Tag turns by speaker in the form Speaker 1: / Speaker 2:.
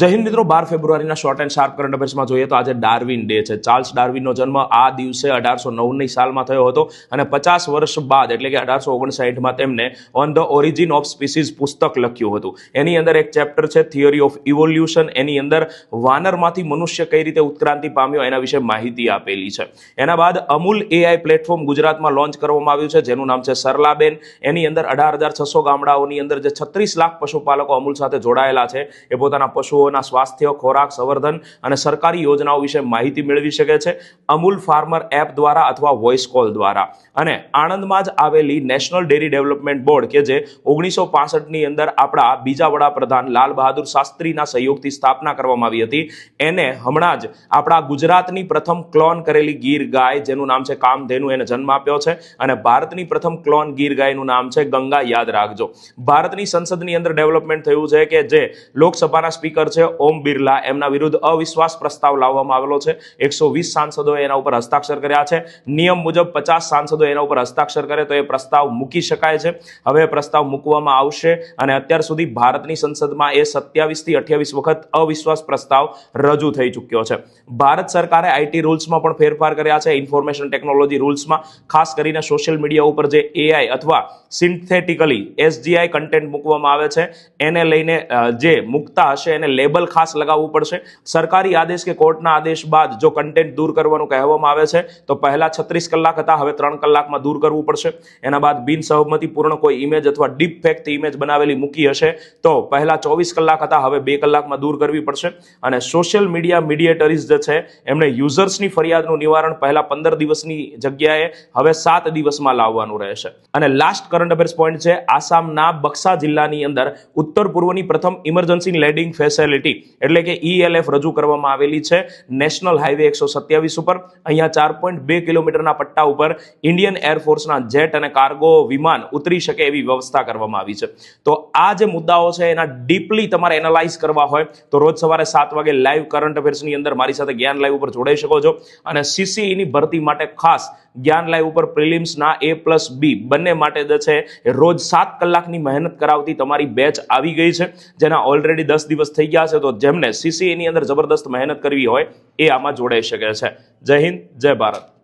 Speaker 1: જય હિન્દ મિત્રો, 12 ફેબ્રુઆરીના short and sharp current અફેર્સમાં જોઈએ તો આજે ડાર્વિન ડે છે. ચાર્લ્સ ડાર્વિનનો જન્મ આ દિવસે 1809ની સાલમાં થયો હતો અને 50 વર્ષ બાદ એટલે કે 1859માં તેમને on the origin of species પુસ્તક લખ્યું હતું. એની અંદર એક ચેપ્ટર છે થિયરી ઓફ ઇવોલ્યુશન. એની અંદર વાનરમાંથી મનુષ્ય કઈ રીતે ઉત્ક્રાંતિ પામ્યો એના વિશે માહિતી આપેલી છે. એના બાદ અમૂલ એઆઈ પ્લેટફોર્મ ગુજરાતમાં લોન્ચ કરવામાં આવ્યું છે, જેનું નામ છે સરલાબેન. એની અંદર 18,600 ગામડાઓની અંદર જે 36 લાખ પશુપાલકો અમૂલ સાથે જોડાયેલા છે એ પોતાના પશુઓના સ્વાસ્થ્ય, ખોરાક, સંવર્ધન અને સરકારી યોજનાઓ વિશે માહિતી મેળવી શકે છે અમૂલ ફાર્મર એપ દ્વારા અથવા વોઇસ કોલ દ્વારા. અને આણંદમાં જ આવેલી નેશનલ ડેરી ડેવલપમેન્ટ બોર્ડ કે જે 1965ની અંદર આપણા બીજા વડાપ્રધાન લાલ બહાદુર શાસ્ત્રીના સહયોગથી સ્થાપના કરવામાં આવી હતી, એને હમણાં જ આપણા ગુજરાતની પ્રથમ ક્લોન કરેલી ગીર ગાય જેનું નામ છે કામધેનુ એને જન્મ આપ્યો છે. અને ભારતની પ્રથમ ક્લોન ગીર ગાયનું નામ છે ગંગા. યાદ રાખજો, ભારતની સંસદની અંદર ડેવલપમેન્ટ થયું છે કે જે લોકસભાના સ્પીકર છે ઓમ બિરલા, એમના વિરુદ્ધ અવિશ્વાસ પ્રસ્તાવ લાવવામાં આવેલો છે. 120 સાંસદોએ એના ઉપર હસ્તાક્ષર કર્યા છે. નિયમ મુજબ 50 સાંસદો એના ઉપર હસ્તાક્ષર કરે તો એ પ્રસ્તાવ મૂકી શકાય છે. હવે એ પ્રસ્તાવ મૂકવામાં આવશે અને અત્યાર સુધી ભારતની સંસદમાં એ 27 થી 28 વખત અવિશ્વાસ પ્રસ્તાવ રજૂ થઈ ચૂક્યો છે. ભારત સરકારે આઈટી રૂલ્સમાં પણ ફેરફાર કર્યા છે, ઇન્ફોર્મેશન ટેકનોલોજી રૂલ્સમાં. ખાસ કરીને સોશિયલ મીડિયા ઉપર જે એઆઈ અથવા સિન્થેટિકલી એસજીઆઈ કન્ટેન્ટ મૂકવામાં આવે છે એને લઈને જે મૂકતા હશે એને લેબલ ખાસ લગાવવું પડશે. સરકારી આદેશ કે કોર્ટના આદેશ બાદ જો કન્ટેન્ટ દૂર કરવાનું કહેવામાં આવે છે તો પહેલા 36 કલાક હતા, હવે 3 કલાકમાં દૂર કરવું પડશે. એના બાદ બિનસહમતિપૂર્ણ કોઈ ઇમેજ અથવા ડીપ ફેકથી ઇમેજ બનાવેલી મૂકી હશે તો પહેલા 24 કલાક હતા, હવે 2 કલાકમાં દૂર કરવી પડશે. અને સોશિયલ મીડિયા મીડિયેટરીઝ જે છે એમણે યુઝર્સની ફરિયાદનું નિવારણ પહેલા 15 દિવસની જગ્યાએ હવે 7 દિવસમાં લાવવાનું રહેશે. અને લાસ્ટ કરંટ અફેર્સ પોઈન્ટ છે આસામના બક્સા જિલ્લાની અંદર ઉત્તર પૂર્વની પ્રથમ ઇમરજન્સી લેન્ડિંગ ફેસિલિટી એટલે કે ELF રજૂ કરવામાં આવેલી છે નેશનલ હાઈવે 127 ઉપર. અહીંયા 4.2 કિલોમીટરના પટ્ટા ઉપર ઇન્ડિયન એરફોર્સના જેટ અને કાર્ગો વિમાન ઉતરી શકે એવી વ્યવસ્થા કરવામાં આવી છે. તો આ જે મુદ્દાઓ છે એના ડીપલી તમારે એનાલાઇઝ કરવા હોય તો રોજ સવારે 7 વાગે લાઈવ કરંટ અફેર્સની અંદર મારી સાથે જ્ઞાન લાઈવ ઉપર જોડાઈ શકો છો. અને CCEની ભરતી માટે ખાસ જ્ઞાન લાઈવ ઉપર પ્રિલિમ્સના A+B બંને માટે જે છે એ રોજ 7 કલાકની મહેનત કરાવતી તમારી બેચ આવી ગઈ છે, જેના ઓલરેડી 10 દિવસ થઈ ગયા છે. તો જેમને CCEની અંદર જબરદસ્ત મહેનત કરવી હોય એ આમાં જોડાઈ શકે છે. જય હિન્દ, જય ભારત.